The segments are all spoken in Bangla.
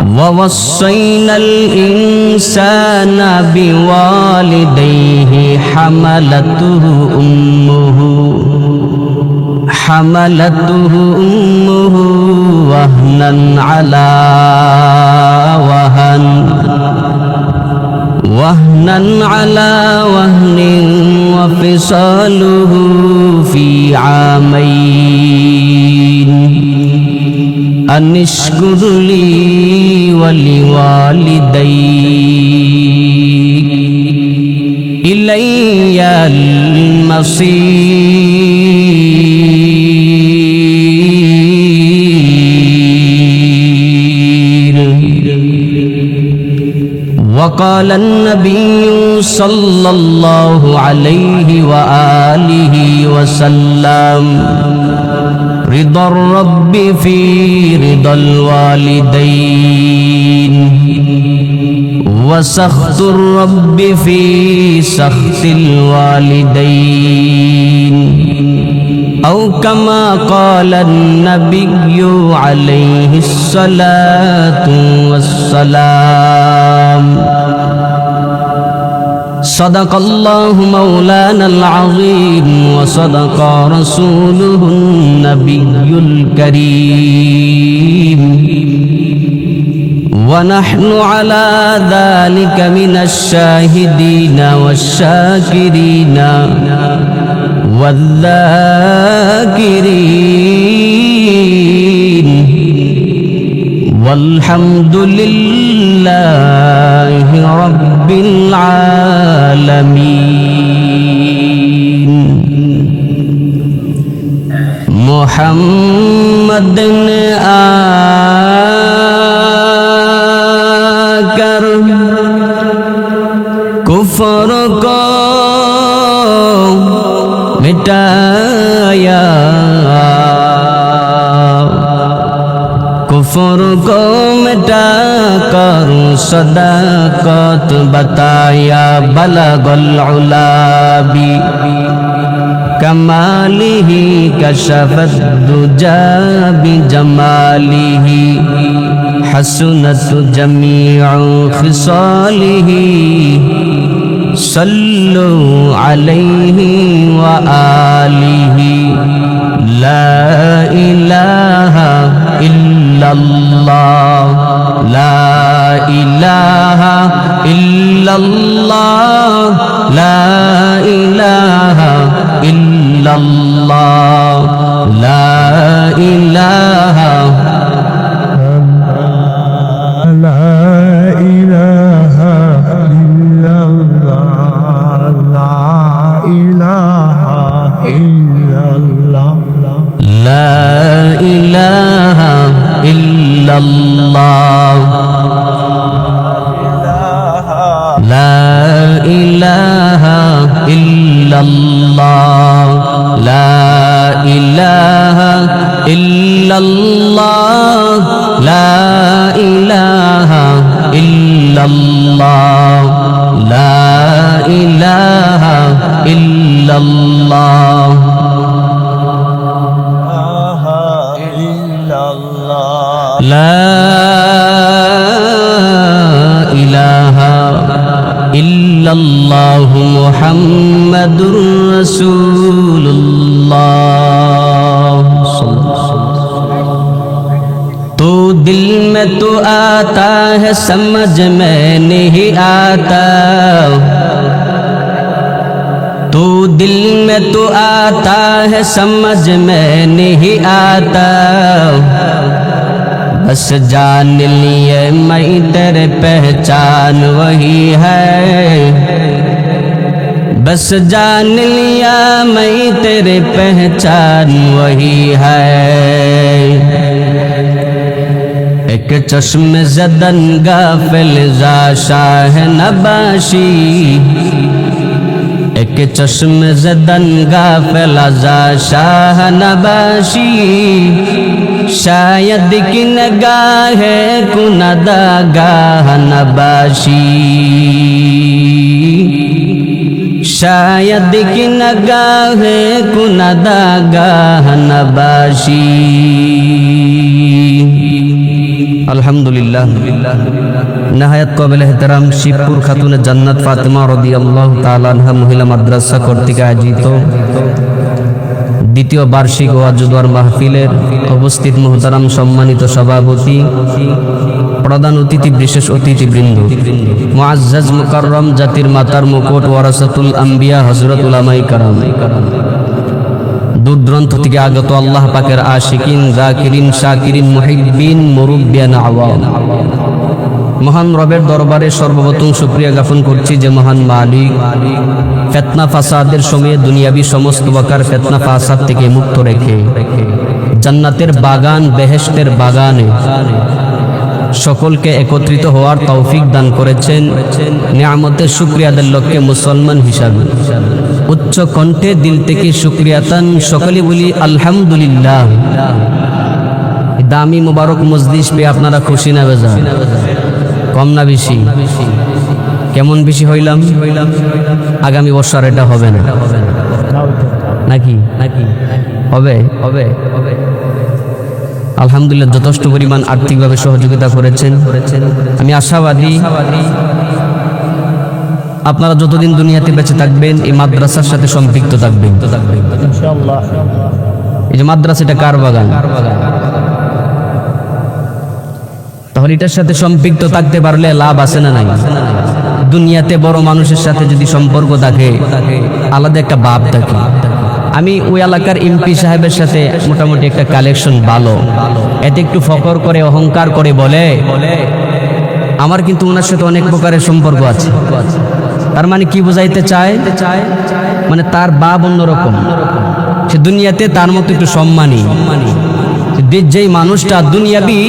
ووصينا الإنسان بوالديه حملته أمه وهنا على وهن وفصاله في عامين أن اشكر لي ولوالديك إلي المصير. وقال النبي صلى الله عليه وآله وسلم رضا الرب في رضا الوالدين وسخط الرب في سخط الوالدين أو كما قال النبي عليه الصلاة والسلام. صدق الله مولانا العظيم وصدق رسوله النبي الكريم ونحن على ذلك من الشاهدين والشاكرين والذاكرين والحمد لله رب العالمين. محمد आकर कुफ्र को मिटाया, कुफ्र को मिटाकर सदाकत बताया। बलगल उला बि कमालिही कशफत दुजा बिजमालिही हसनत जमीउ खिसालिही सल्लु अलैहि व आलिही। ला इलाहा इल्लल्लाह, ला इलाहा इल्लल्लाह, ला इलाहा इल्लल्लाह, ला इलाहा illallah, la ilaha illallah, la ilaha illallah, la ilaha illallah, la ilaha illallah. لا إله إلا الله محمد رسول الله. तो दिल में तो आता है समझ में नहीं आता, तो दिल में तो आता है समझ में नहीं आता। बस जान लिए मैं तेरे पहचान वही है, बस जान लिया मैं तेरे पहचान वही है। एक चश्म ज़दन गाफिल ज़ा शाह नबाशी, एक चश्म ज़दन गाफिल ज़ा शाह नबाशी। शायद की नगाह कुनदा गाह नबाशी, शायद की नगाह कुनदा गाह नबाशी। আলহামদুলিল্লাহ নাহায়াত কাবিল ইহতিরাম শিবপুর খাতুনে জান্নাত ফাতেমা রাদিয়াল্লাহু তাআলা আনহা মহিলা মাদ্রাসা কর্তৃক আয়োজিত দ্বিতীয় বার্ষিক ওয়াজুদার মাহফিলের উপস্থিত মুহতারাম সম্মানিত সভাপতি, প্রধান অতিথি, বিশেষ অতিথিবৃন্দ, মুআজ্জাজ মুকাররম জাতির মাতার মুকুট ওয়ারাসাতুল আম্বিয়া হযরত উলামায়ে কেরাম, দূর দূরান্ত থেকে আগত আল্লাহ পাকের আশিকিন, যাকিরিন, শাকিরিন, মুহিব্বিন, মুরুব্বিয়ান, আওয়াম, মহান রবের দরবারে সর্বপ্রথম শুকরিয়া জ্ঞাপন করছি যে মহান মালিক ফিতনা ফাসাদের সময়ে দুনিয়াবি সমস্ত প্রকার ফিতনা ফাসাদ থেকে মুক্ত রেখে জান্নাতের বাগান, বেহেশতের বাগানে সকলকে একত্রিত হওয়ার তৌফিক দান করেছেন। নিয়ামতের শুকরিয়া আদায়ের লক্ষ্যে মুসলমান হিসাবে উচ্চ কণ্ঠে দিল থেকে শুকরিয়াতান সকলে বলি আলহামদুলিল্লাহ। দামি মুবারক মজলিস পেয়ে আপনারা খুশি না বেজার? কম না বেশি? কেমন বেশি হইলাম? আগামী বছর এটা হবে না নাকি? হবে হবে হবে। আলহামদুলিল্লাহ যথেষ্ট পরিমাণ আর্থিকভাবে সহযোগিতা করেছেন। আমি আশাবাদী আপনারা যতদিন দুনিয়াতে বেঁচে থাকবেন এই মাদ্রাসার সাথে সম্পৃক্ত থাকবেন ইনশাআল্লাহ। এই যে মাদ্রাসাটা কার বাগান, তাহলে এটার সাথে সম্পৃক্ত থাকতে পারলে লাভ আছে না নাই? দুনিয়াতে বড় মানুষের সাথে যদি সম্পর্ক থাকে আলাদা একটা ভাব থাকে। আমি ওই এলাকার এমপি সাহেবের সাথে মোটামুটি একটা কালেকশন ভালো, এতে একটু ফখর করে অহংকার করে বলে আমার কিন্তু ওনার সাথে অনেক প্রকারের সম্পর্ক আছে। তার মানে কি বোঝাইতে চায়? মানে তার ভাব অন্যরকম, সে দুনিয়াতে তার মতো একটু সম্মানী। যেই মানুষটা দুনিয়াবি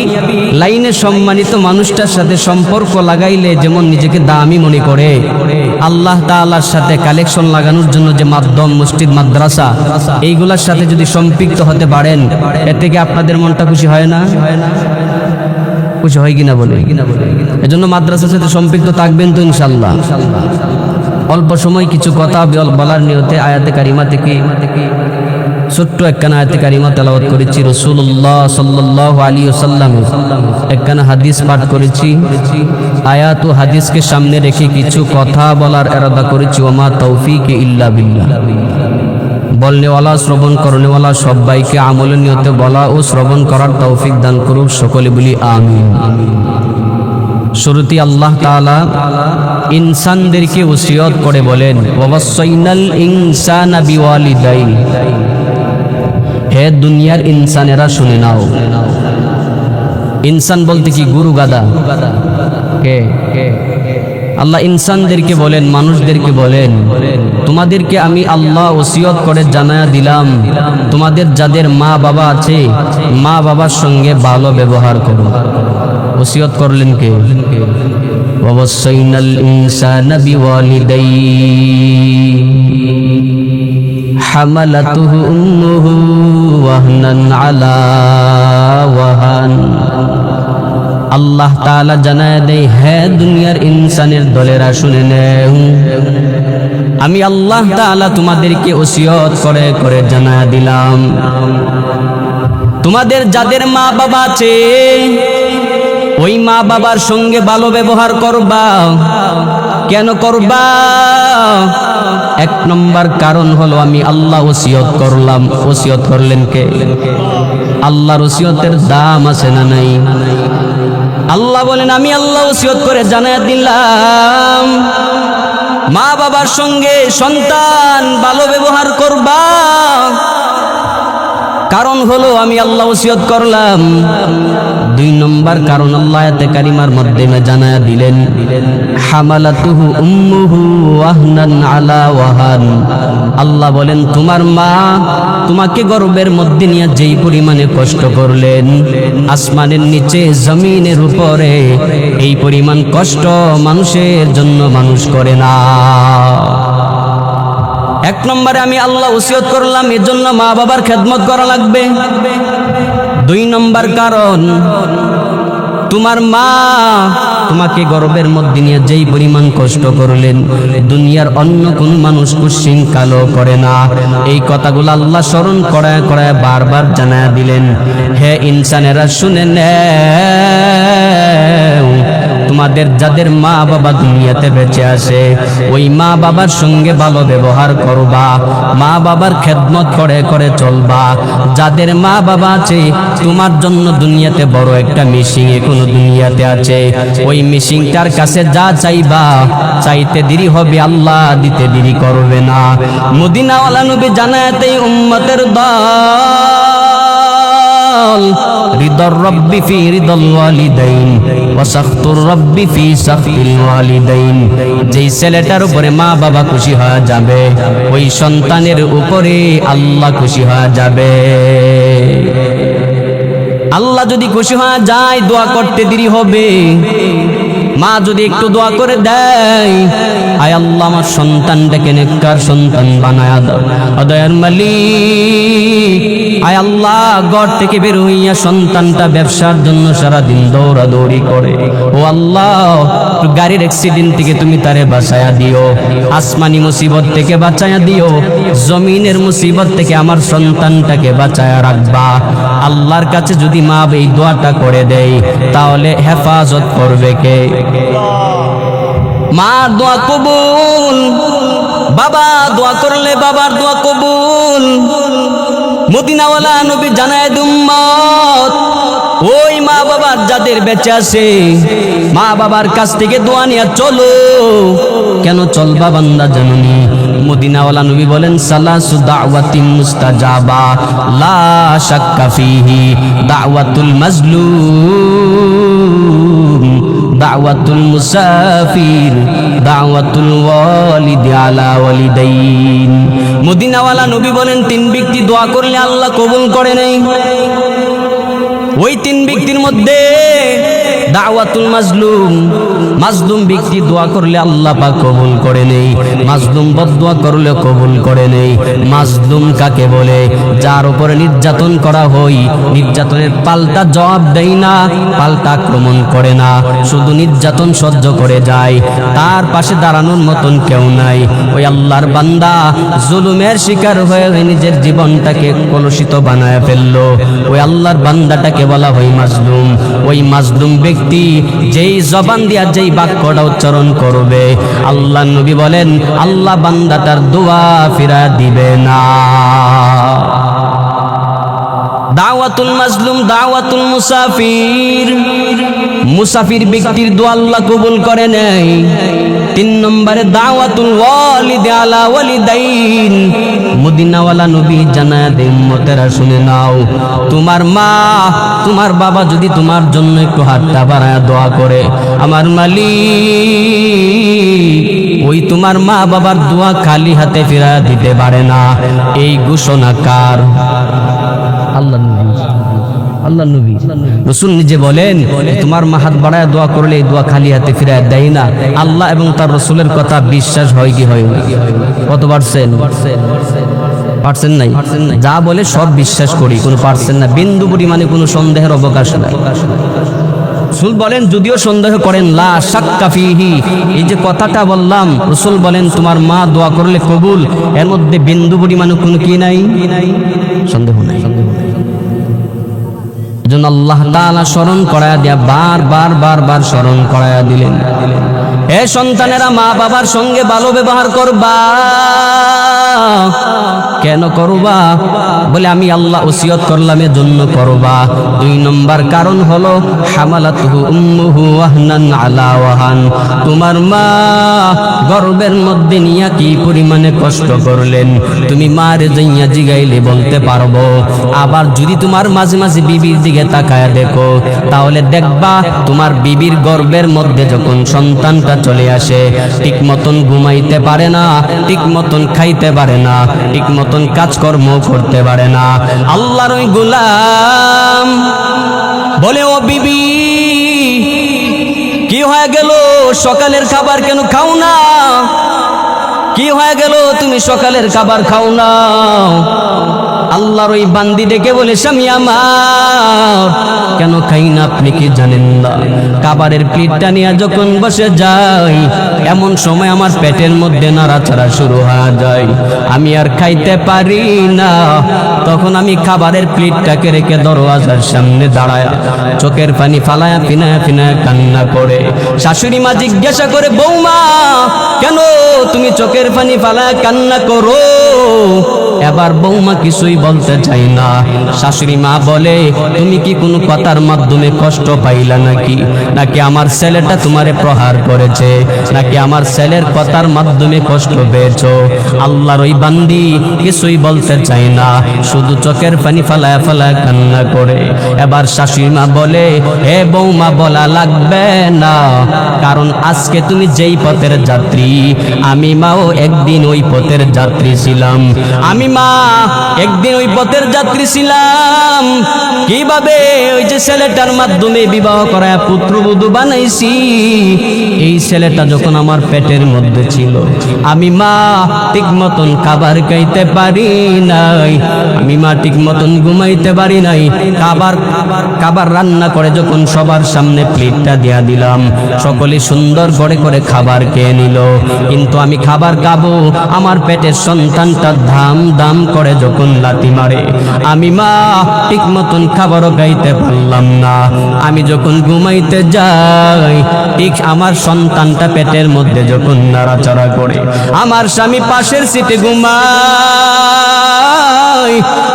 লাইনে সম্মানিত মানুষটার সাথে সম্পর্ক লাগাইলে যেমন নিজেকে দামি মনে করে, আল্লাহ তাআলার সাথে কালেকশন লাগানোর জন্য যে মাধ্যম মসজিদ, মাদ্রাসা, এইগুলার সাথে যদি সম্পৃক্ত হতে পারেন, এর থেকে আপনাদের মনটা খুশি হয় না? খুশি হয় কিনা বলে? এজন্য মাদ্রাসার সাথে সম্পৃক্ত থাকবেন তো ইনশাআল্লাহ। অল্প সময় কিছু কথা বলার নিয়তে আয়াতে কারিমা থেকে ছোট্ট একখানা আয়াতে কারিমা তেলাওয়াত করেছি। রাসূলুল্লাহ সাল্লাল্লাহু আলাইহি ওয়াসাল্লাম একখানা হাদিস পাঠ করেছি। আয়াত ও হাদিসকে সামনে রেখে কিছু কথা বলার ইরাদা করেছি। ওমা তৌফিক ইল্লা বিল্লাহ। বলনেওয়ালা, শ্রবণ করনেওয়ালা সবাইকে আমলের নিয়তে বলা ও শ্রবণ করার তৌফিক দান করুক, সকলে বলি আমিন। শুরুতে আল্লাহ তাআলা ইনসানদেরকে ওসিয়ত করে বলেন, ওয়াসাইনাল ইনসানা বিওয়ালিদাইহি, হে দুনিয়ার ইনসানেরা শুনে নাও। ইনসান বলতে কি? গুরু গাদা কে? আল্লাহ ইনসানদেরকে বলেন, মানুষদেরকে বলেন, তোমাদেরকে আমি আল্লাহ ওসিয়ত করে জানায়া দিলাম, তোমাদের যাদের মা বাবা আছে মা বাবার সঙ্গে ভালো ব্যবহার করো। ওসিয়ত করলেন কে? ওয়াসাইনাল ইনসানা বিওয়ালিদাইহি হামালাতুহু উম্মুহু ওয়াহনান আলা ওয়াহান। আল্লাহ তাআলা জানায় দেয়, হে দুনিয়ার ইনসানের দলেরা শুনে নেও, আমি আল্লাহ তাআলা তোমাদেরকে ওসিয়ত করে করে জানায় দিলাম, তোমাদের যাদের মা বাবা আছে ওই মা বাবার সঙ্গে ভালো ব্যবহার করবা। কেন করবা? এক নম্বর কারণ হলো আমি আল্লাহ ওসিয়ত করলাম। ওসিয়ত করলেন কে? আল্লাহর ওসিয়তের দাম আছে না নাই? আল্লাহ বলেন, আমি আল্লাহ ওসিয়ত করে জানায়া দিলাম, মা বাবার সঙ্গে সন্তান ভালো ব্যবহার করবা। কারণ হলো আমি আল্লাহ ওসিয়ত করলাম। দুই নম্বর কারণ আল্লাহ আয়াতে কারিমার মাধ্যমে জানায়া দিলেন, হামালাতুহু উম্মুহু ওয়াহনান আলা ওয়াহান। আল্লাহ বলেন, তোমার মা তোমাকে গর্ভের মধ্যে নিয়ে যেই পরিমাণে কষ্ট করলেন, আসমানের নিচে জমিনের উপরে এই পরিমাণ কষ্ট মানুষের জন্য মানুষ করে না। এক নম্বরে আমি আল্লাহ ওসিয়ত করলাম, এজন্য মা বাবার খেদমত করা লাগবে। দুই নম্বর কারণ তোমার মা তোমাকে গর্ভের মধ্যে নিয়ে যেই পরিমাণ কষ্ট করলেন, দুনিয়ার অন্য কোন মানুষ কুশ্চিন কালো করে না। এই কথাগুলো আল্লাহ স্মরণ করায় করায় বারবার জানায় দিলেন, হে ইনসানেরা শুনে নেও, তোমাদের যাদের মা বাবা দুনিয়াতে বেঁচে আছে, ওই মা বাবার সঙ্গে ভালো ব্যবহার করবা, মা বাবার খেদমত করে করে চলবা। যাদের মা বাবা আছে, তোমার জন্য দুনিয়াতে বড় একটা মিশিং এখনো দুনিয়াতে আছে, ওই মিশিংটার কাছে যা চাইবা, চাইতে দেরি হবে, আল্লাহ দিতে দেরি করবে না। মদিনাওয়ালা নবী জানাতে উম্মতের দল, রিদর রব্বি ফি রিদল ওয়ালিদাইন ওয়া সাখতুর রব্বি ফি সাখতিল ওয়ালিদাইন। যেই ছেলেটার উপরে মা বাবা খুশি হয়ে যাবে, ওই সন্তানের উপরে আল্লাহ খুশি হয়ে যাবে। আল্লাহ যদি খুশি হয়ে যায়, দোয়া করতে দেরি হবে। মা যদি একটু দোয়া করে দেয়, আয় আল্লাহ আমার সন্তানটাকে নেককার সন্তান বানায়া দাও। দয়ার মালিক, আয় আল্লাহ ঘর থেকে বের হইয়া সন্তানটা ব্যবসার জন্য সারাদিন দৌড়াদৌড়ি করে, ও আল্লাহ গাড়ির অ্যাক্সিডেন্ট থেকে তুমি তারে বাঁচায়া দিও, আসমানি মুসিবত থেকে বাঁচায়া দিও, জমিনের মুসিবত থেকে আমার সন্তানটাকে বাঁচায়া রাখবা। আল্লাহর কাছে যদি মা এই দোয়াটা করে দেয়, তাহলে হেফাজত করবে কে? মা দোয়া কবুল, বাবা দোয়া করলে বাবার দোয়া কবুল। মদিনাওয়ালা নবী জানায় উম্মত, ওই মা বাবার যাদের বেঁচে আছে, মা বাবার কাছ থেকে দোয়া নিয়ে চলো। কেন চলবা বান্দা জানুনি? মদিনাওয়ালা নবী বলেন, সালাসু দাওয়াতিন মুস্তাজাবা লা শাক্কা ফিহি, দাওয়াতুল মাজলুম, দাওয়াতুল মুসাফির, দাওয়াতুল ওয়ালিদি আলা ওয়ালিদাইন। মদিনাওয়ালা নবী বলেন, তিন ব্যক্তি দোয়া করলে আল্লাহ কবুল করে নেই। ওই তিন ব্যক্তির মধ্যে দাওয়াতুল মাজলুম, মাজলুম ব্যক্তি দোয়া করলে আল্লাহ পাক কবুল করে নেই, মাজলুম বদদোয়া করলে কবুল করে নেই। মাজলুম কাকে বলে? যার উপরে নির্যাতন করা হয়, নির্যাতনের পাল্টা জবাব দেয় না, পাল্টা আক্রমণ করে না, শুধু নির্যাতন সহ্য করে যায়, তার পাশে দাঁড়ানোর মতন কেউ নাই। ওই আল্লাহর বান্দা জুলুমের শিকার হয়ে নিজের জীবনটাকে কলুষিত বানায় ফেললো, ওই আল্লাহর বান্দাটাকে বলা হয় মাজলুম। ওই মাজলুম ব্যক্তি যেই জবান দিয়া যেই বাক্যটা উচ্চারণ করবে, আল্লাহ নবী বলেন আল্লাহ বান্দাটার দোয়া ফিরা দিবে না। দাওয়াতুল মাজলুম, দাওয়াতুল মুসাফির, মুসাফির ব্যক্তির দোয়া আল্লাহ কবুল করে নেই। তিন নম্বরে দাওয়াতুল ওয়ালিদি আলা ওয়ালিদাইন। মদিনাওয়ালা নবী জানায় দেন, উম্মতেরা শুনে নাও, তোমার মা তোমার বাবা যদি তোমার জন্য একটু হাতটা বাড়ায় দোয়া করে, আমার মালিক ওই তোমার মা বাবার দোয়া খালি হাতে ফিরা দিতে পারে না। এই ঘোষণা কার? আল্লাহ নবী, আল্লাহ নবী রাসূল নিজে বলেন, তোমার মা হাত বাড়ায় দোয়া করলে এই দোয়া খালি হাতে ফিরায় দেয় না। আল্লাহ এবং তার রাসূলের কথা বিশ্বাস হয় কি হয় না? কত পারছেন? পারছেন নাই? যা বলে সব বিশ্বাস করি, কোনো পারছেন না, বিন্দু পরিমাণে কোনো সন্দেহের অবকাশ নাই। রাসূল বলেন, যদিও সন্দেহ করেন, লা শাক্কা ফিহি, এই যে কথাটা বললাম, রাসূল বলেন তোমার মা দোয়া করলে কবুল, এর মধ্যে বিন্দু পরিমাণে কোনো কি নাই, সন্দেহ নাই। এজন্য আল্লাহ তাআলা স্মরণ করায়া দিয়া বার স্মরণ করায়া দিলেন, হে সন্তানেরা মা বাবার সঙ্গে ভালো ব্যবহার করবা। কেন করবা? বলে আমি আল্লাহ ওসিয়ত করলাম এজন্য করবা। দুই নম্বর কারণ হলো হামালাতুহু উম্মুহু ওয়াহনান আলা ওয়াহান, তোমার মা গর্ভের মধ্যে নিয়া কি পরিমাণে কষ্ট করলেন তুমি মারে যাইয়া জিগাইলে বলতে পারবো। আবার যদি তোমার মাঝে মাঝে বিবির দিকে তাকায়া দেখো, তাহলে দেখবা তোমার বিবির গর্ভের মধ্যে যখন সন্তানটা চলে আসে, ঠিক মতন ঘুমাইতে পারে না, ঠিক মতন খাইতে পারে না, ঠিক মতন কাজকর্ম করতে পারে না। আল্লাহর ওই গোলাম বলে, ও বিবি কি হয়ে গেল, সকালের খাবার কেন খাও না? কি হয়ে গেল, তুমি সকালের খাবার খাও না? আল্লাহর ওই বান্দি ডেকে বলে, স্বামী আমার, কেন খাই না আপনি কি জানেন না? খাবারের প্লেটটা নিয়ে যখন বসে যাই, এমন সময় আমার পেটের মধ্যে নাড়াচাড়া শুরু হয়ে যায়, আমি আর খাইতে পারি না। তখন আমি খাবারের প্লেটটাকে রেখে দরওয়াজার সামনে দাঁড়ায় চোখের পানি ফালায়া ফিনায়া ফিনায়া কান্না করে। শাশুড়ি মা জিজ্ঞাসা করে, বৌমা কেন তুমি চোখের পানি ফালায়া কান্না করো? এবার বৌমা কিছুই বলতে চাই না। শাশুড়ি মা বলে, তুমি কি কোনো কথার মাধ্যমে কষ্ট পাইলা নাকি? নাকি আমার ছেলেটা তোমারে প্রহার করেছে? নাকি আমার ছেলের কথার মাধ্যমে কষ্ট পেয়েছো? আল্লাহর ওই বান্দি কিছুই বলতে চাই না, শুধু চোখের পানি ফালায়া ফালায়া কান্না করে। এবার শাশুড়ি মা বলে, হে বৌমা বলা লাগবে না, কারণ আজকে তুমি যেই পথের যাত্রী, আমি মাও একদিন ওই পথের যাত্রী ছিলাম। আমি মা একদিন ওই পথের যাত্রী ছিলাম। কিভাবে? ওই যে ছেলেটার মাধ্যমে বিবাহ করায় পুত্রবধূ বানাইছি, এই ছেলেটা যখন আমার পেটের মধ্যে ছিল, আমি মা ঠিক মতন খাবার খাইতে পারি নাই, আমি মা ঠিক মতন ঘুমাইতে পারি নাই। খাবার রান্না করে যখন সবার সামনে প্লেটটা দিয়া দিলাম, সকলে সুন্দর করে করে খাবার খেয়ে নিল, কিন্তু আমি খাবার খাবো, আমার পেটের সন্তানটা ধাম দাম করে যখন লাথি মারে, আমি মা ঠিক মতন খাবারও খাইতে পারলাম না। আমি যখন ঘুমাইতে যাই, ঠিক আমার সন্তানটা পেটের মধ্যে যখন নাড়াচাড়া করে, আমার স্বামী পাশের সিটে ঘুমায়,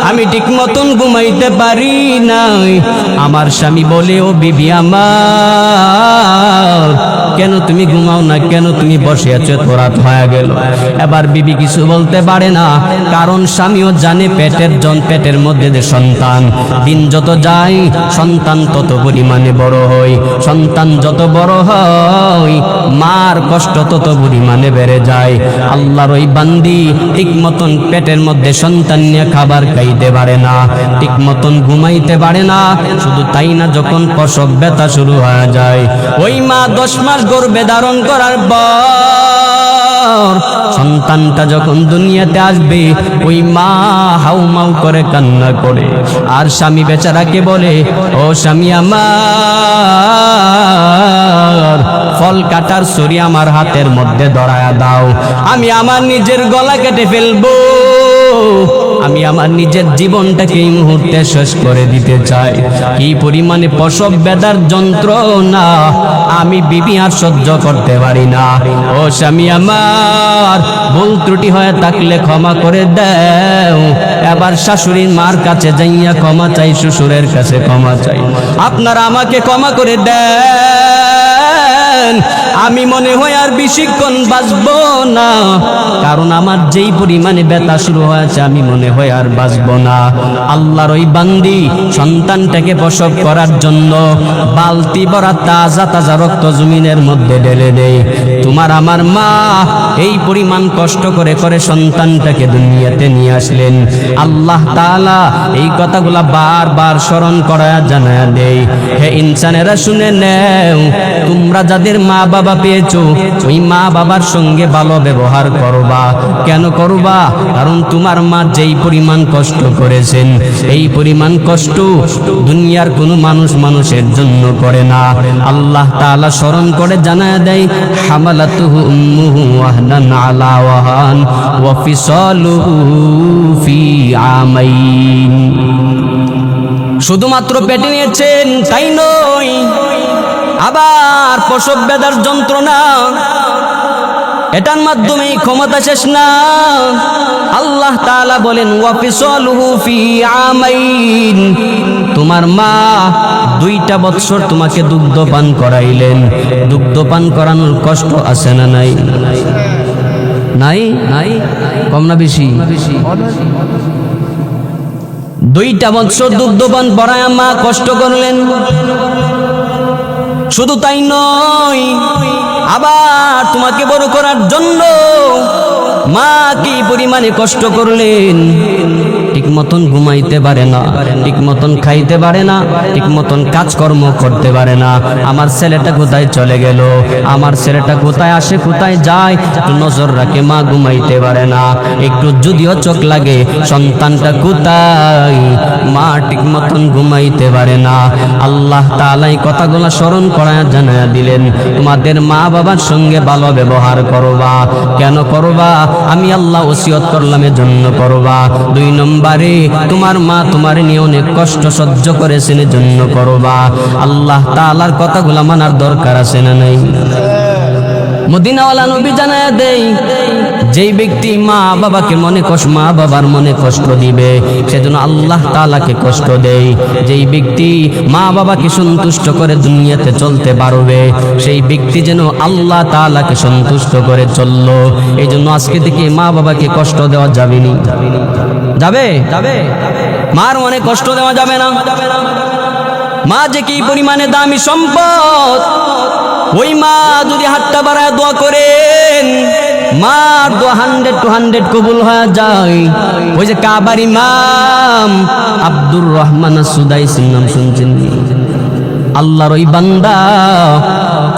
আমি ঠিক মতন ঘুমাইতে পারি নাই। আমার স্বামী বলে, ও বিবি আমার, কেন তুমি ঘুমাও না? কেন তুমি বসে আছো? এত রাত হয়ে গেল। এবার বিবি কিছু বলতে পারে না, কারণ স্বামীও জানে পেটের মধ্যে যে সন্তান, দিন যত যায় সন্তান তত পরিমাণে বড় হয়, সন্তান যত বড় হয় মার কষ্ট তত পরিমাণে বেড়ে যায়। আল্লাহর ওই বান্দি ঠিক মতন পেটের মধ্যে সন্তান নিয়ে খাবার খাইতে পারে না, ঠিক মতন ঘুমাইতে পারে না। শুধু তাই না, যখন প্রসব ব্যথা শুরু হয়ে যায়, ওই মা 10 মাস গর্ভে ধারণ করার পর সন্তানটা যখন দুনিয়াতে আসবে, ওই মা হাউমাউ করে কান্না করে, আর স্বামী বেচারাকে বলে, ও স্বামী আমার, ফল কাটার ছুরি আমার হাতের মধ্যে ধরায়া দাও, আমি আমার নিজের গলা কেটে ফেলবো, আমি আমার নিজের জীবনটাকে এই মুহূর্তে শেষ করে দিতে চাই। কি পরিমাণে প্রসব বেদনার যন্ত্রণা আমি বিবি আর সহ্য করতে পারি না। ও স্বামী আমার, ভুল ত্রুটি হয়ে থাকলে ক্ষমা করে দাও। এবার শাশুড়ির মার কাছে যাইয়া ক্ষমা চাই, শ্বশুরের কাছে ক্ষমা চাই, আপনারা আমাকে ক্ষমা করে দেন, আমি মনে হয় আর বেশিক্ষণ বাঁচবো না, কারণ আমার যেই পরিমাণে ব্যথা শুরু হয়েছে আমি মনে হয় আর বাঁচবো না। আল্লাহর ওই বান্দি সন্তানটাকে প্রসব করার জন্য বালতি ভরা তাজা তাজা রক্ত জমিনের মধ্যে ঢেলে দেয়। তোমার আমার মা এই পরিমাণ কষ্ট করে করে সন্তানটাকে দুনিয়াতে নিয়ে আসলেন। আল্লাহ তাআলা এই কথাগুলা বারবার স্মরণ করায়া জানায়া দেয়, হে ইনসানেরা শুনে নেও, তোমরা যাদের মা বাবা পেয়েছো, ওই মা বাবার সঙ্গে ভালো ব্যবহার করবা। কেন করবা? কারণ তোমার মা যেই পরিমাণ কষ্ট করেছেন, এই পরিমাণ কষ্ট দুনিয়ার কোনো মানুষের জন্য করে না। আল্লাহ তাআলা স্মরণ করে জানায়া দেয়, হামালাতুহু উম্মুহু ওয়াহনান আলা ওয়াহান ওয়া ফিসালুহু ফি আমাইন। শুধুমাত্র পেটে নিয়েছেন তাই নয়, আবার প্রসব বেদনার যন্ত্রণা, এটার মাধ্যমে ক্ষমতা শেষ না। আল্লাহ তাআলা বলেন, ওয়া ফিসালুহু ফি আমাইন, তোমার মা 2টা বৎসর তোমাকে দুগ্ধ পান করাইলেন। দুগ্ধ পান করানোর কষ্ট আছে না নাই? নাই নাই, কম না বেশি? 2টা বৎসর দুগ্ধ পান করায় মা কষ্ট করলেন। শুধু তাই নয়, আবার তোমাকে বড় করার জন্য মা কি পরিমাণে কষ্ট করলেন। ঠিক মতন ঘুমাইতে পারে না, ঠিক মতন খাইতে পারে না, ঠিক মতন কাজকর্ম করতে পারে না। আমার ছেলেটা কোথায় চলে গেল, আমার ছেলেটা কোথায় আসে কোথায় যায় একটু নজর রাখে। মা ঘুমাইতে পারে না, একটু যদিও চোখ লাগে সন্তানটা কোথায়, মা ঠিক মতন ঘুমাইতে পারে না। আল্লাহ তাআলা এই কথাগুলো স্মরণ করায় জানায়া দিলেন, তোমাদের মা বাবার সঙ্গে ভালো ব্যবহার করবা। কেন করবা? আমি আল্লাহ ওসিয়ত করলাম এজন্য করবা। 2 নম্বরে তোমার মা তোমার নিয়ে অনেক কষ্ট সহ্য করেছেন এজন্য করবা। আল্লাহ তাআলার কথাগুলো মানার দরকার আছে না নাই? মদিনাওয়ালা নবী জানায়া দেই, যেই ব্যক্তি মা বাবার মনে কষ্ট দিবে সেজন্য আল্লাহ তাআলাকে কষ্ট দেয়। যেই ব্যক্তি মা বাবাকে সন্তুষ্ট করে দুনিয়াতে চলতে পারবে সেই ব্যক্তি যেন আল্লাহ তাআলাকে সন্তুষ্ট করে চললো। এই জন্য আজকে থেকে মা বাবাকে কষ্ট দেওয়া যাবে না। যাবে? মার মনে কষ্ট দেওয়া যাবে না। মা যে কি পরিমাণে দামি সম্পদ, ওই মা যদি হাতটা বাড়ায় দোয়া করেন মার দোয়া 100 কবুল হয়ে যায়। ওই যে কাবার ইমাম আব্দুর রহমান সুদাইসির নাম শুনছেন? আল্লাহর ওই বান্দা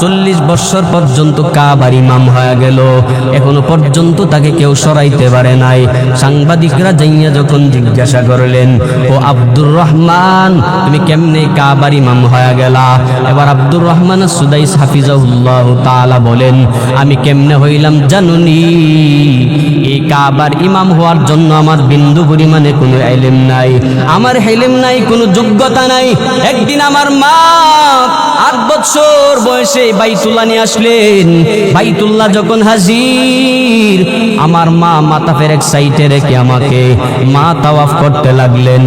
40 বছর পর্যন্ত কাবার ইমাম হয়ে গেল, এখনো পর্যন্ত তাকে কেউ সরাইতে পারে নাই। সাংবাদিকরা যাইয়া যখন জিজ্ঞাসা করলেন, ও আব্দুর রহমান তুমি কেমনে কাবার ইমাম হয়ে গেলা? এবার আব্দুর রহমান সুদাইস হাফিজাহুল্লাহ তাআলা বলেন, আমি কেমনে হইলাম জানুনি? এই কাবার ইমাম হওয়ার জন্য আমার বিন্দু পরিমাণে কোনো ইলম নাই, আমার ইলম নাই, কোনো যোগ্যতা নাই। একদিন আমার মা 8 বছর বয়সে বাইতুল্লাহ নিয়ে আসলেন। বাইতুল্লাহ যখন হাজির, আমার মা মাথা ফেরেক সাইডে রেখে আমাকে মা তাওয়াফ করতে লাগলেন।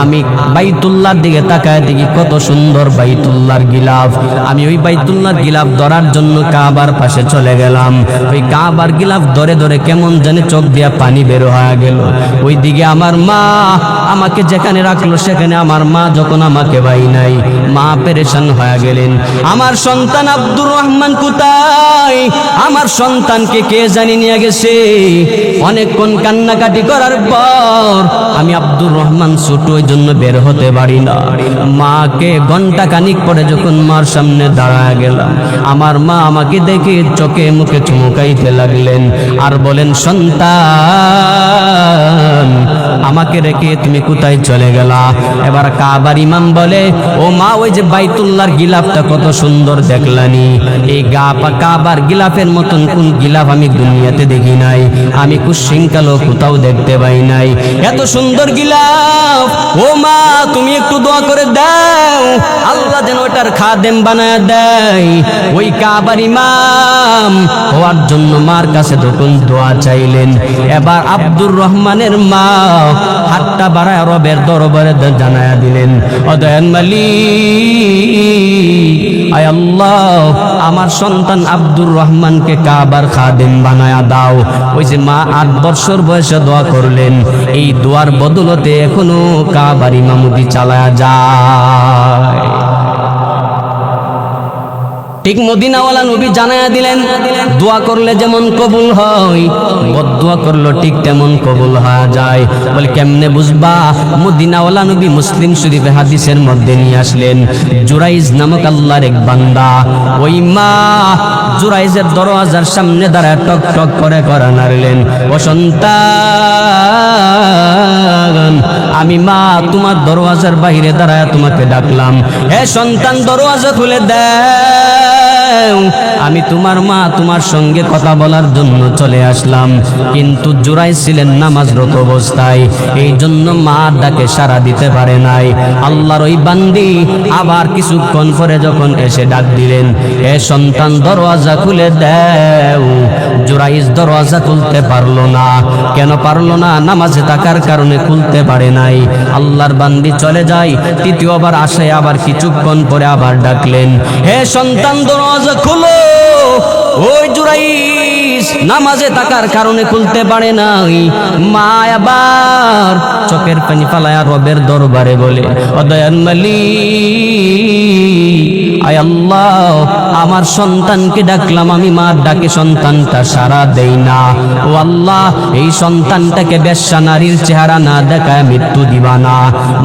আমি বাইতুল্লাহর দিকে তাকায় দেখি কত সুন্দর বাইতুল্লাহর গিলাফ। আমি ওই বাইতুল্লাহর গিলাফ ধরার জন্য কাবার পাশে চলে গেলাম। ওই কাবার গিলাফ ধরে ধরে কেমন জানে চোখ দিয়া পানি বের হয়ে গেল। ওই দিকে আমার মা আমাকে যেখানে রাখলো সেখানে আমার মা যখন আমাকে পাই নাই, মা পেরেশান হয়ে গেলেন। আমার সন্তান আব্দুর রহমান কোথায়? আমার সন্তানকে কে জানি নিয়ে গেছে। অনেকক্ষণ কান্নাকাটি করার পর আমি আব্দুর রহমান ছোট, ওই জন্য বের হতে পারি না। মাকে ঘন্টা খানিক পরে যখন মার সামনে দাঁড়ায় গেলাম, আমার মা আমাকে দেখে চোখে মুখে চুমুকাইতে লাগলেন আর বলেন, সন্তান আমাকে রেখে তুমি কোথায় চলে গেলা? এবার কাবার ইমাম বলে, ও মা ওই যে বাইতুল্লাহর গিলাফটা কত সুন্দর দেখলানি, এই কাবার গিলাফের মতন কোন গিলাফ আমি দুনিয়াতে দেখি নাই, আমি কুশৃঙ্খলও কোথাও দেখতে পাই নাই, এত সুন্দর গিলাফ। ও মা তুমি একটু দোয়া করে দাও আল্লাহ যেন ওটার খাদেম বানায় দেয়। ওই কাবার ইমাম হওয়ার জন্য মার কাছে তখন দোয়া চাইলেন। এবার আব্দুর রহমানের মা হাতটা বাড়ায় রবের দরবারে জানায়া দিলেন, ও দয়াল মালিক, আয় আল্লাহ আমার সন্তান আব্দুর রহমানকে কাবার খাদেম বানায়া দাও। ওই যে মা 8 বছর বয়সে দোয়া করলেন, এই দোয়ার বদলতে এখনো কাবার ইমামতি চালায়া যায়। ঠিক মদিনাওয়ালা নবী জানায়া দিলেন, দোয়া করলে যেমন কবুল হয়, বদদোয়া করলে ঠিক তেমন কবুল হয়ে যায়। বলে কেমনে বুঝবা? মদিনাওয়ালা নবী মুসলিম শরীফে হাদিসের মধ্যে নিয়ে আসলেন, জুরাইজ নামক আল্লাহর এক বান্দা, ওই মা জুরাইজের দরওয়াজার সামনে দাঁড়ায় টক টক করে নাড়লেন, ও সন্তান আমি মা তোমার দরওয়াজার বাইরে দাঁড়ায় তোমাকে ডাকলাম, হে সন্তান দরওয়াজা খুলে দাও, আমি তোমার মা তোমার সঙ্গে কথা বলার জন্য চলে আসলাম। কিন্তু জুরাইজ ছিলেন নামাজরত অবস্থায়, এই জন্য মা ডাকে সাড়া দিতে পারে নাই। আল্লাহর ওই বান্দি আবার কিছুক্ষণ পরে যখন এসে ডাক দিলেন, হে সন্তান দরওয়াজা খুলে দাও, জুরাইজ দরওয়াজা খুলতে পারলো না। কেন পারলো না? নামাজে থাকার কারণে খুলতে পারে নাই। আল্লাহর বান্দি চলে যায়, তৃতীয়বার আসে, আবার কিছুক্ষণ পরে আবার ডাকলেন, হে সন্তান দরওয়াজা খুলো। ওই জুরাইজ নামাজে থাকার কারণে খুলতে পারে নাই। মা আবার চোখের পানি ফালায়া রবের দরবারে বলে, ও দয়ার মালিক, আয় আল্লাহ, আমার সন্তানকে ডাকলাম, আমি মার ডাকে সন্তানটা সাড়া দেই না। ও আল্লাহ, এই সন্তানটাকে বেশ্যা নারীর চেহারা না দেখায় মৃত্যু দিবা না।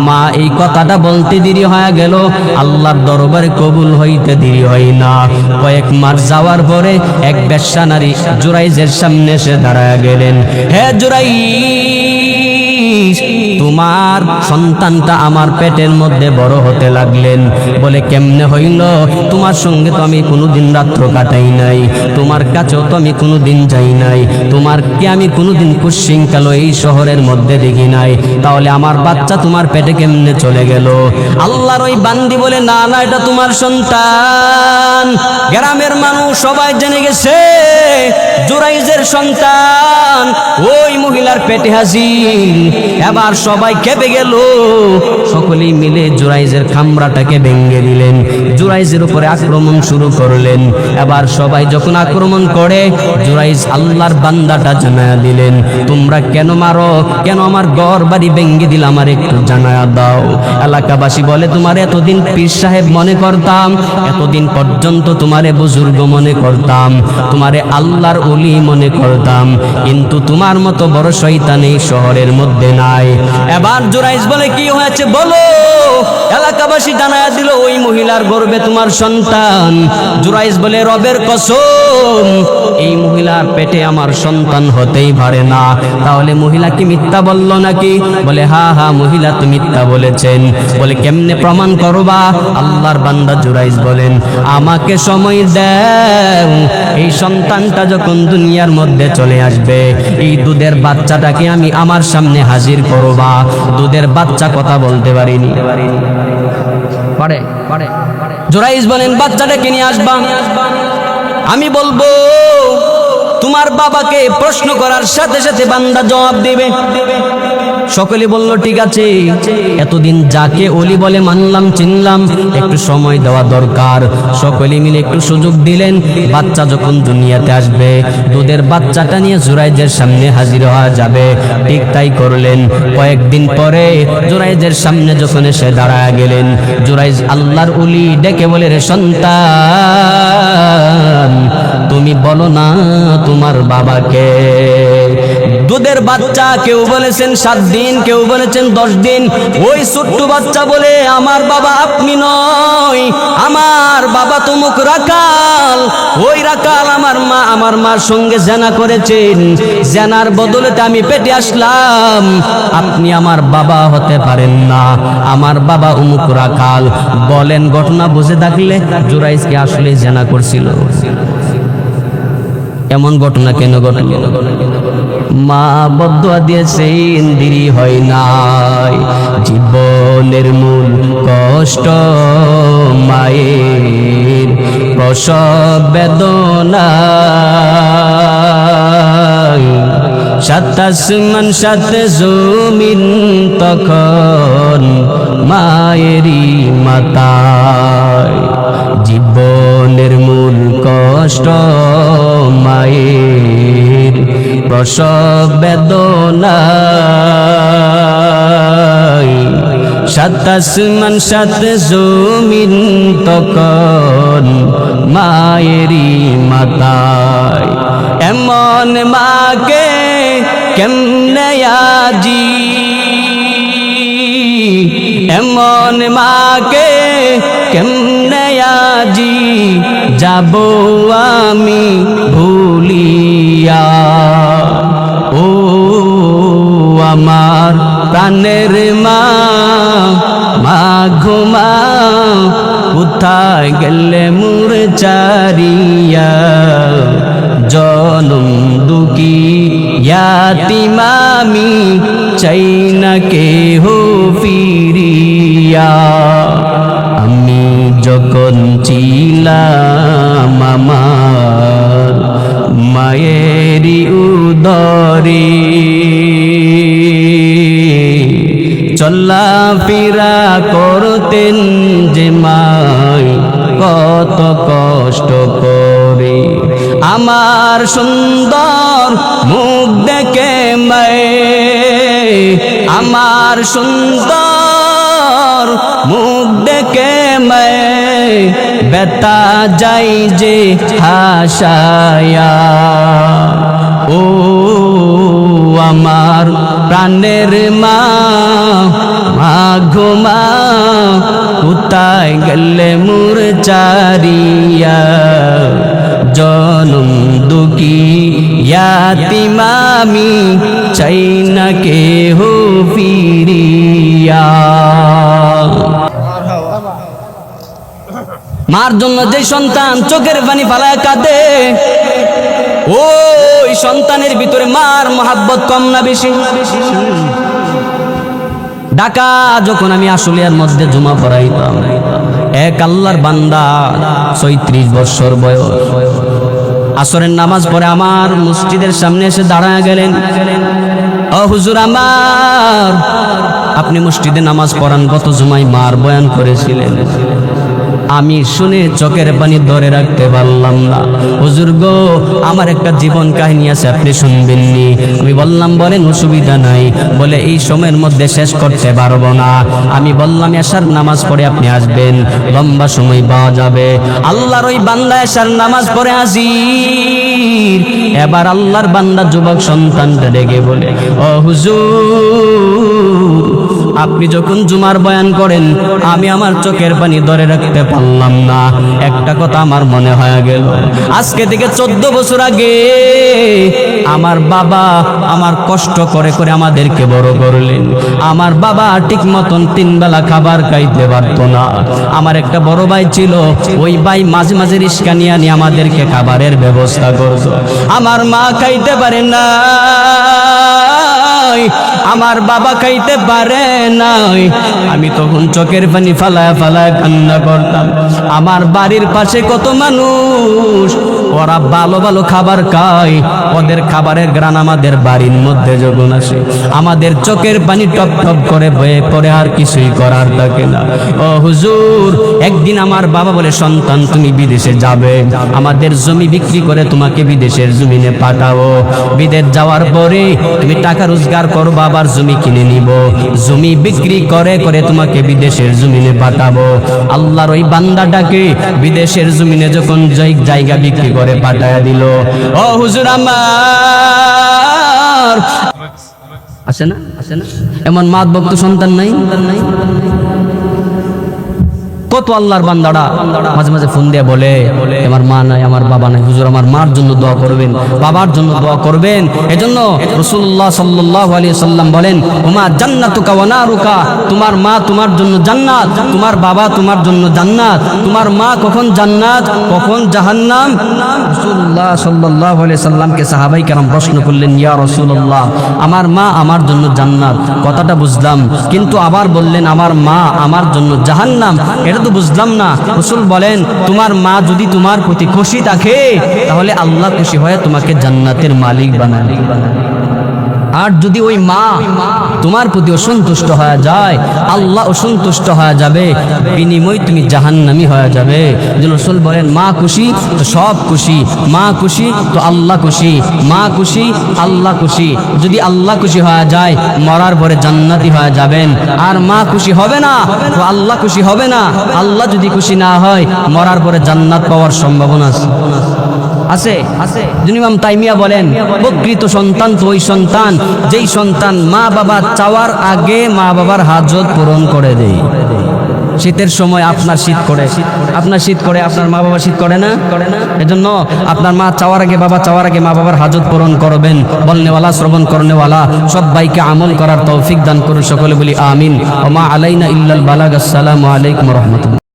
মা এই কথাটা বলতে দেরি হয়ে গেল, আল্লাহর দরবারে কবুল হইতে দেরি হয় না। কয়েক মাস যাওয়ার পরে এক বেশ্যা নারী জুরাইজের সামনে এসে দাঁড়ায় গেলেন। হে জুরাইজ, তোমার সন্তানটা আমার পেটের মধ্যে বড় হতে লাগলেন। বলে, কেমনে হইল? তোমার সঙ্গে তো আমি কোনোদিন রাত্র কাটাই নাই, তোমার কাছেও তো আমি কোনোদিন যাই নাই, তোমার কি আমি কোনোদিন কুশৃঙ্খলা এই শহরের মধ্যে দেখি নাই, তাহলে আমার বাচ্চা তোমার পেটে কেমনে চলে গেল? আল্লাহর ওই বান্দি বলে, না না, এটা তোমার সন্তান। গ্রামের মানুষ সবাই জেনে গেছে জুরাইজের সন্তান ওই মহিলার পেটে হাজির। এবার সবাই কেঁপে গেল, সকলেই মিলে জুরাইজের খামরাটাকে ভেঙে দিলেন, জুরাইজের উপরে আক্রমণ শুরু করলেন। এবার সবাই যখন আক্রমণ করে, জুরাইজ আল্লাহর বান্দাটা জানায়া দিলেন, তোমরা কেন মারো, কেন আমার ঘর বাড়ি ভেঙে দিল, আমার একটু জানায়া দাও। এলাকাবাসী বলে, তোমার এতদিন পীর সাহেব মনে করতাম, এতদিন পর্যন্ত তোমারে বুজুর্গ মনে করতাম, তোমারে আল্লাহর ওলি মনে করতাম, কিন্তু তোমার মতো বড় শয়তান এই শহরের মধ্যে নাই। এবার জুরাইজ বলে, কি হয়েছে বলো? এলাকাবাসী জানায়া দিল, ওই মহিলার গর্ভে তোমার সন্তান। জুরাইজ বলে, রবের কসম, এই মহিলার পেটে আমার সন্তান হতেই পারে না। তাহলে মহিলা কি মিথ্যা বলল নাকি? বলে, হ্যাঁ হ্যাঁ, মহিলা তো মিথ্যা বলেছেন। বলে, কেমনে প্রমাণ করবা? আল্লাহর বান্দা জুরাইজ বলেন, আমাকে সময় দাও, এই সন্তানটা যখন দুনিয়ার মধ্যে চলে আসবে, এই দুধের বাচ্চাটাকে আমি আমার সামনে হাজির করবা। দুধের বাচ্চা কথা বলতে পারিনি, পারে? জুরাইজ বলেন, বাচ্চাটাকে নিয়ে আসবা, আমি বলবো তোমার বাবাকে প্রশ্ন করার সাথে সাথে বান্দা জবাব দেবে। সকলে বলল, ঠিক আছে, এতদিন যাকে ওলি বলে মানলাম চিনলাম, একটু সময় দেওয়া দরকার। সকলে মিলে একটু সুযোগ দিলেন। বাচ্চা যখন দুনিয়াতে আসবে, দুধের বাচ্চাটা নিয়ে জুরাইজের সামনে হাজির হওয়া যাবে। ঠিক তাই করলেন। কয়েকদিন পরে জুরাইজের সামনে যখন এসে দাঁড়ায় গেলেন, জুরাইজ আল্লাহর ওলি ডেকে বলে, রে সন্তান, তুমি বলো না তোমার বাবাকে। দুধের বাচ্চা, কেউ বলেছেন 7 দিন, কেউ বলেছেন 10 দিন। ওই ছোট্ট বাচ্চা বলে, আমার বাবা আপনি নয়, আমার বাবা তুমুক রাকাল। ওই রাকাল আমার মার সঙ্গে জেনা করেছেন, জেনার বদলেতে আমি পেটে আসলাম, আপনি আমার বাবা হতে পারেন না, আমার বাবা উমুক রাকাল। বলেন, ঘটনা বুঝে থাকলে জুরাইজ কি আসলে জেনা করছিল? এমন ঘটনা কেন ঘটল? মা বদুয়া দিয়েছেন, দেরি হয় নাই। জীবনের মূল কষ্ট মায়ের, প্রসব বেদনা, 7 আসমান 7 জমিন তখন মায়েরই মাতায়। জীবনের মূল কষ্ট মায়ের, প্রসব বেদনা, 7 আসমান 7 জমিন তখন মায়েরই মাতায়। এমন মাকে কেমনে আজি, এমন মাকে কেমনে আজি যাব আমি ভুলিয়া। ও আমার প্রাণের মা, মা ঘুমা, কোথায় গেলে মোর চারিয়া। জনম দুঃখী ইয়াতিমামি, চাই না কেহ ফিরিয়া। আমি যখন ছিলাম আমার মায়েরই উদরে, চলা ফিরা করতেন যে মাই কত কষ্ট করে। আমার সুন্দর মুখ দেখে আমার সুন্দর মুখ দেখে বেতা যাই যে হাসায়া ও আমার প্রাণের মা গো মা কোথায় গেলে মোর চারিয়া জনম দুঃখী ইয়াতিমামি চাই না কেহ ফিরিয়া। মার জন্য যে সন্তান চোখের পানি ফালায় কাঁদে ওই সন্তানের ভিতরে মার মহাব্বত কম না বেশি? ঢাকা যখন আমি আশুলিয়ার মধ্যে জুমা পড়াইতাম, এক আল্লাহর বান্দা ৩৬ বছর বয়স আসরের নামাজ পড়ে আমার মসজিদের সামনে এসে দাঁড়ায় গেলেন। ও হুজুর আমার, আপনি মসজিদে নামাজ পড়ান, গত জুমায় মার বয়ান করেছিলেন। আমি শুনে চোখের পানি ধরে রাখতে পারলাম না। হুজুর গো, আমার একটা জীবন কাহিনী আছে, আপনি শুনবেননি? আমি বললাম বলেন, অসুবিধা নাই। বলে এই সময়ের মধ্যে শেষ করতে পারবো না। আমি বললাম এশার নামাজ পড়ে আপনি আসবেন, লম্বা সময় পাওয়া যাবে। আল্লাহর ওই বান্দা এশার নামাজ পড়ে হাজির। এবার আল্লাহর বান্দা যুবক সন্তানটা ডেকে বলে, ও হুজুর, আপনি যখন জুমার বয়ান করেন আমি আমার চোখের পানি ধরে রাখতে পারলাম না। একটা কথা আমার মনে হয়ে গেল, আজকে থেকে 14 বছর আগে আমার বাবা আমার কষ্ট করে করে আমাদেরকে বড় করলেন। আমার বাবা ঠিক মতন 3 বেলা খাবার খাইতে পারতো না। আমার একটা বড় ভাই ছিল, ওই ভাই মাঝে মাঝে রিস্কা নিয়ে আমাদেরকে খাবারের ব্যবস্থা করতো। আমার মা খাইতে পারে না, আমার বাবা খাইতে পারে নাই। আমি তখন চোখের পানি ফালায় ফালায় কান্না করতাম। আমার বাড়ির পাশে কত মানুষ, ওরা ভালো ভালো খাবার খায়, ওদের খাবারের গ্রান আমাদের বাড়ির মধ্যে যখন আসে আমাদের চোখের পানি টপ টপ করে বয়ে পড়ে, আর কিছুই করার থাকে না। ও হুজুর, একদিন আমার বাবা বলে, সন্তান তুমি বিদেশে যাবে, আমাদের জমি বিক্রি করে তোমাকে বিদেশের জমিনে পাঠাবো। বিদেশ যাওয়ার পরে তুমি টাকা রোজগার করবা, আবার জমি কিনে নিব, জমি বিক্রি করে করে তোমাকে বিদেশের জমিনে পাঠাবো। আল্লাহর ওই বান্দাটাকে বিদেশের জমিনে যখন জায়গা বিক্রি করে পাঠায়া দিল। ও হুজুর আমার, আছে না এমন মাত ভক্ত সন্তান নাই? কত আল্লাহর বান্দারা মাঝে মাঝে ফোন দিয়ে বলে, আমার মা নাই, আমার বাবা নাই। হুজুর আমার মার জন্য দোয়া করবেন, বাবার জন্য দোয়া করবেন। এজন্য রাসূলুল্লাহ সাল্লাল্লাহু আলাইহি সাল্লাম বলেন, ওমা জান্নাতুকা ওয়া নারুকা, তোমার মা তোমার জন্য জান্নাত, তোমার বাবা তোমার জন্য জান্নাত। তোমার মা কখন জান্নাত কখন জাহান্নাম? রাসূলুল্লাহ সাল্লাল্লাহু আলাইহি সাল্লামকে সাহাবায়ে কেরাম প্রশ্ন করলেন, ইয়া রাসূলুল্লাহ, আমার মা আমার জন্য জান্নাত, কথাটা বুঝলাম, কিন্তু আবার বললেন আমার মা আমার জন্য জাহান্নাম, এটা তো বুঝলাম না। রাসূল বলেন, তোমার মা যদি তোমার প্রতি খুশি থাকে তাহলে আল্লাহ খুশি হয়ে তোমাকে জান্নাতের মালিক বানায়। আর যদি ওই মা তোমার প্রতি অসন্তুষ্ট হয়ে যায়, আল্লাহ অসন্তুষ্ট হয়ে যাবে, বিনিময় তুমি জাহান্নামী হয়ে যাবে। রাসূল বলেন, মা খুশি তো সব খুশি, মা খুশি তো আল্লাহ খুশি, মা খুশি আল্লাহ খুশি। যদি আল্লাহ খুশি হয়ে যায় মরার পরে জান্নাতি হয়ে যাবেন, আর মা খুশি হবে না তো আল্লাহ খুশি হবে না। আল্লাহ যদি খুশি না হয় মরার পরে জান্নাত পাওয়ার সম্ভাবনা আছে। ইমাম তাইমিয়া বলেন, প্রকৃত সন্তান তো ওই সন্তান যেই সন্তান মা বাবা চাওয়ার আগে মা বাবার হাজত পূরণ করে দেয়। শীতের সময় আপনার শীত করে, আপনার শীত করে, আপনার মা বাবা শীত করে না? এজন্য আপনার মা চাওয়ার আগে বাবা চাওয়ার আগে মা বাবার হাজত পূরণ করবেন। বলনেওয়ালা শ্রবণ করনেওয়ালা সবাইকে আমল করার তৌফিক দান করুন। সকলে বলি আমিন। ওয়া মা আলাইনা ইল্লাল বালাগ। আসসালামু আলাইকুম ওয়া রাহমাতুল্লাহ।